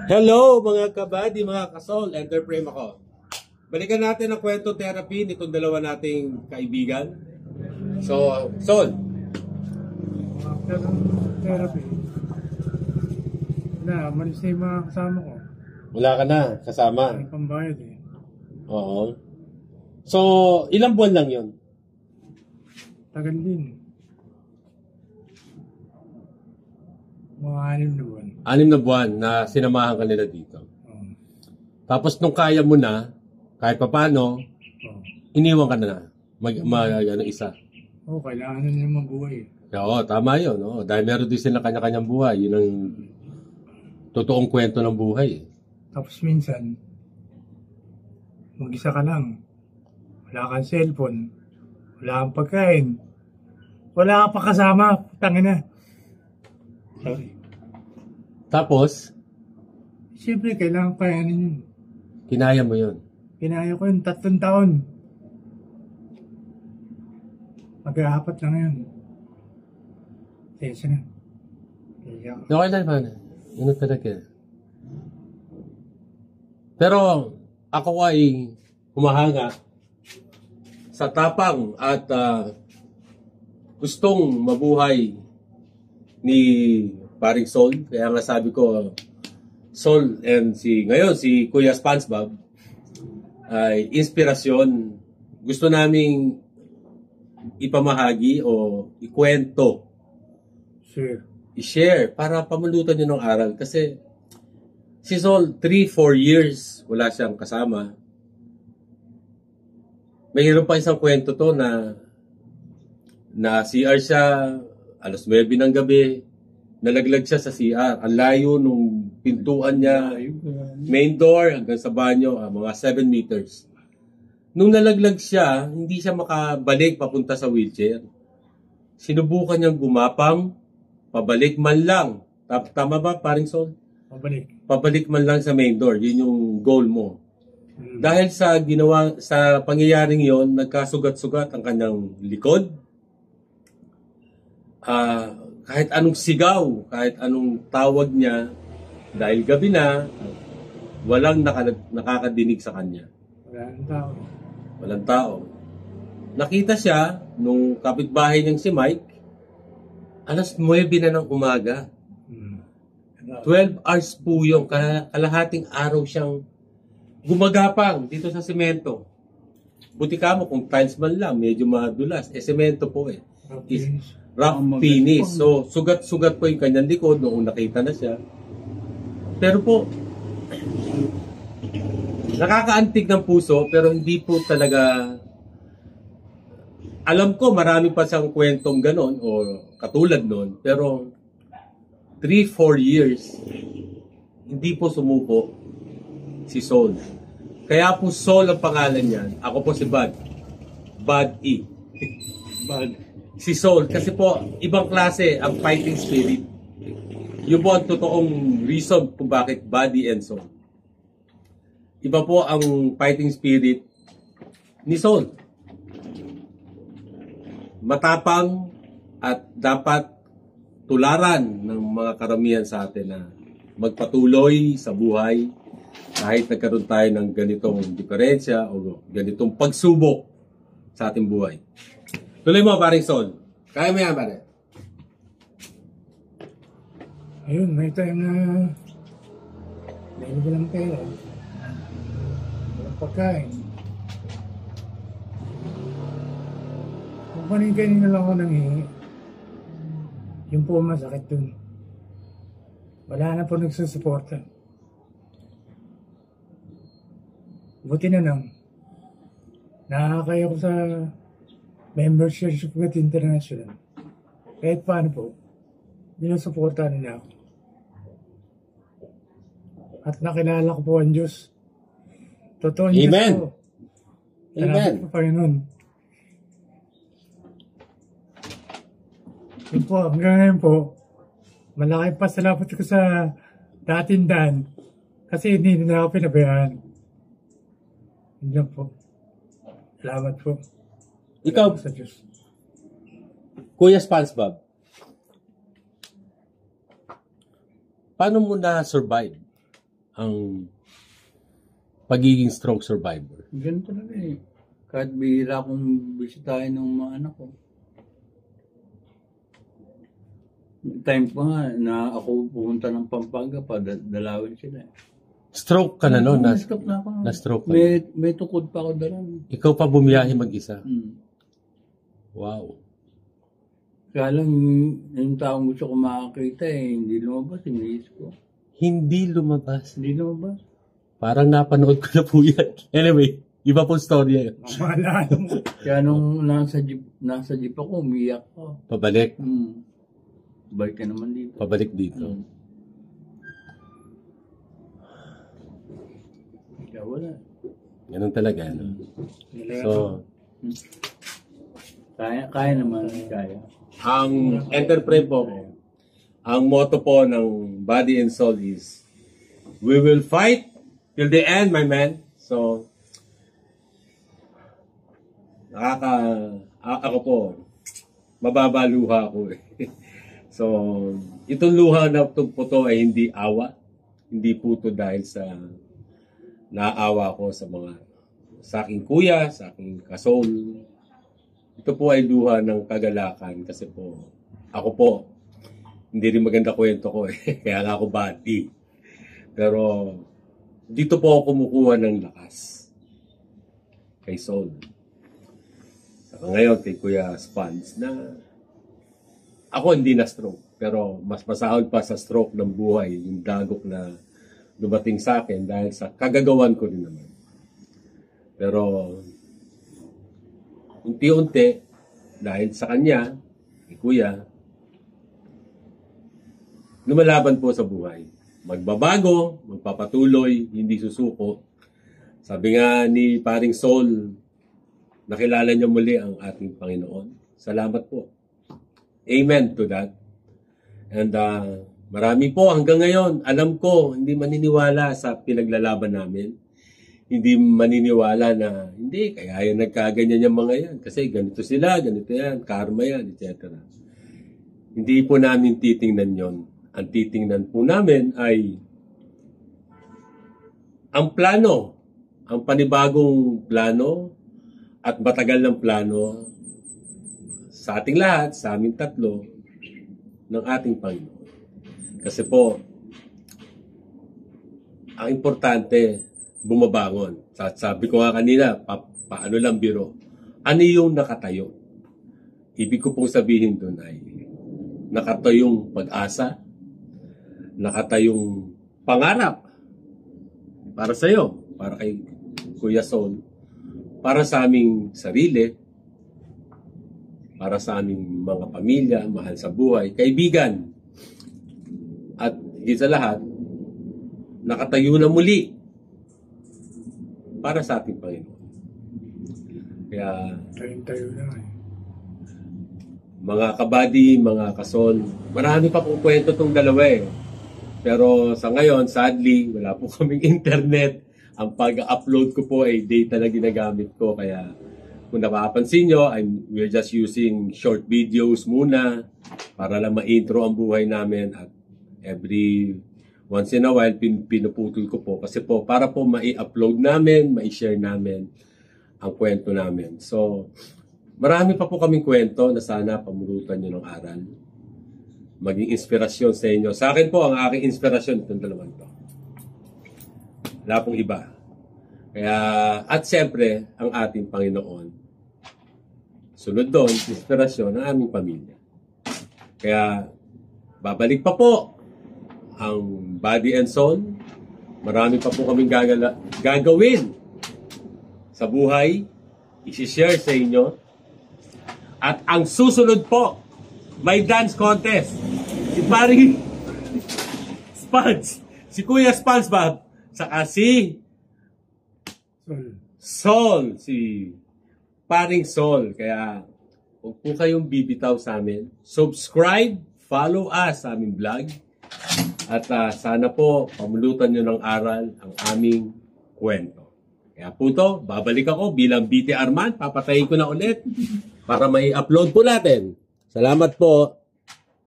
Hello mga kabady, mga kasol, Enterprime ako. Balikan natin ang kwento therapy nitong dalawa nating kaibigan. So, Sol. After ng therapy, malis na yung mga kasama ko. Wala ka na, kasama. May pambayad eh. Oo. So, ilang buwan lang yun? Tagal din. Mga 6 na buwan. 6 na buwan na sinamahan ka nila dito. Tapos nung kaya mo na, kahit papano, iniwan ka na isa. Kailangan na niya mabuhay. Oo, tama yun. No? Dahil meron din sila kanya-kanyang buhay. Yun ang totoong kwento ng buhay. Tapos minsan, mag-isa ka lang. Wala kang cellphone. Wala kang pagkain. Wala kang pakasama. Tangina. Sorry. Tapos, siyempre, kailangan kayanin yun. kinaya mo yun. Kinaya ko yun, 3 taon. Mag-aapat lang yun. Tesa na. Iyak. Okay lang ba? Yun talaga. Pero, ako ay humahanga sa tapang at gustong mabuhay ni Paring Sol. Kaya nga sabi ko, Sol and ngayon si Kuya SpongeBob ay inspirasyon. Gusto naming ipamahagi o ikwento, i-share para pamulutan nyo ng aral. Kasi si Sol, 3-4 years wala siyang kasama. Mayroon pa isang kwento to na CR siya, alas 9 ng gabi, nalaglag siya sa CR. Ang layo nung pintuan niya, main door hanggang sa banyo, mga 7 meters. Nung nalaglag siya, hindi siya makabalik papunta sa wheelchair. Sinubukan niyang gumapang, pabalik man lang. Tama ba, Paring Sol? Pabalik. Pabalik man lang sa main door. Yun yung goal mo. Dahil sa pangyayaring yon, nagkasugat-sugat ang kanyang likod. Kahit anong sigaw, kahit anong tawag niya, dahil gabi na, walang nakakadinig sa kanya. Walang tao. Walang tao. Nakita siya nung kapitbahay niyang si Mike, alas 9 na ng umaga. 12 hours po yung kalahating araw siyang gumagapang dito sa semento. Buti ka mo kung tiles man lang, medyo madulas. Semento po eh. Rough finish. So, sugat-sugat po yung kanyang likod noong nakita na siya. Pero po, nakakaantig ng puso, pero hindi po talaga, alam ko marami pa siyang kwentong ganon o katulad nun, pero 3-4 years, hindi po sumuko si Sol. Kaya po Sol ang pangalan niyan. Ako po si Bud. Bud E. Bud. Si Sol. Kasi po, ibang klase ang fighting spirit. Yun po ang totoong reason kung bakit Buddy and Sol. Iba po ang fighting spirit ni Sol. Matapang at dapat tularan ng mga karamihan sa atin na magpatuloy sa buhay kahit nagkaroon tayo ng ganitong diferensya o ganitong pagsubok sa ating buhay. Tuloy mo, Paring Sol. Kaya mo yan, pare. Ayun, may time na dahil walang pera, walang pagkain. Kung kanina lang ako nanghihingi, yun po masakit dun. Wala na po nagsusuporta. Buti na lang, nakakaya ko sa membership at international. Kahit paano po, binusuporta nila ako. At nakilala ko po ang Diyos. Totoo ang Diyos po. Salamat po, Panginoon. Yun po, hanggang ngayon po, malaki pa salamat ko sa dating Dan. Kasi hindi na ako pinabayaan. Yan po. Salamat po. Ikaw, sa Diyos. Kuya SpongeBob, paano mo na-survive ang pagiging stroke survivor? Ganun talaga eh. Kahit bihira akong bisitahin ng mga anak ko. Time pa nga na ako pumunta ng Pampanga pa, dalawin sila. Stroke ka na noon? Na-stroke na ako. Na-stroke ka. May tukod pa ako daran. Ikaw pa bumiyahe mag-isa? Wow. Kaya lang, yung taong gusto ko makakita hindi lumabas, iniisip ko. Hindi lumabas? Hindi lumabas. Parang napanood ko na po yan. Anyway, iba po story. Maalala mo. Kaya nung nasa jeep ako, umiyak ako. Pabalik? Balik ka naman dito. Pabalik dito. Kaya wala. Ganun talaga. No? So, kaya naman, kaya. ang enterprise po, ang motto po ng Body and Soul is, we will fight till the end, my man. So, ako po, mababa luha ako eh. So, itong luha na ito po to ay hindi awa. Hindi po ito dahil sa naawa ko sa aking kuya, sa aking kasol. Ito po ay luha ng kagalakan kasi po, ako po, hindi rin maganda kwento ko eh. Kaya nga ako bati. Pero, dito po ako kumukuha ng lakas. Kay Soul. Saka ngayon, kay Kuya Spans na ako hindi na stroke, pero mas masahol pa sa stroke ng buhay, yung dagok na dumating sa akin dahil sa kagagawan ko rin naman. Pero, unti-unti, dahil sa kanya, ni Kuya, lumalaban po sa buhay. Magbabago, magpapatuloy, hindi susuko. Sabi nga ni Paring Soul, nakilala niya muli ang ating Panginoon. Salamat po. Amen to that. And marami po hanggang ngayon, alam ko, hindi maniniwala sa pinaglalaban namin. Hindi maniniwala na, hindi, kaya yan nagkaganyan yung mga yan. Kasi ganito sila, ganito yan, karma yan, etc. Hindi po namin titingnan yon. Ang titingnan po namin ay ang plano, ang panibagong plano at matagal ng plano sa ating lahat, sa aming tatlo, ng ating Panginoon. Kasi po, ang importante, bumabangon. Sabi ko nga kanina, paano lang biro. Ano yung nakatayo? Ibig ko pong sabihin doon ay nakatayong pag-asa, nakatayong pangarap para sa iyo, para kay Kuya Soul, para sa aming sarili, para sa aming mga pamilya, mahal sa buhay, kaibigan. At higit sa lahat, nakatayo na muli para sa ating Panginoon. Kaya, Tayo na eh. mga kabady, mga kasol, marami pa pong kwento itong dalawa eh. Pero sa ngayon, sadly, wala po kaming internet. Ang pag-upload ko po ay data na ginagamit ko. Kaya kung napapansin nyo, we're just using short videos muna para lang ma-intro ang buhay namin. At every once in a while, pinuputol ko po. Kasi po, para po ma-upload namin, ma-share namin ang kwento namin. So, marami pa po kaming kwento na sana pamulutan nyo ng aral. Maging inspirasyon sa inyo. Sa akin po, ang aking inspirasyon itong dalawang to. Wala pong iba. Kaya, at siyempre, ang ating Panginoon. Sunod doon, inspirasyon ng aming pamilya. Kaya, babalik pa po ang Body and Soul. Marami pa po kaming gagawin sa buhay. I-share sa inyo. At ang susunod po, may dance contest. Si Paring Spans, si Kuya SpongeBob, saka si Soul, si Paring Soul. Kaya, huwag po kayong bibitaw sa amin. Subscribe, follow us sa aming vlog. At sana po, pamulutan nyo ng aral ang aming kwento. Kaya po to, babalik ako bilang BTR man. Papatayin ko na ulit para may upload po natin. Salamat po.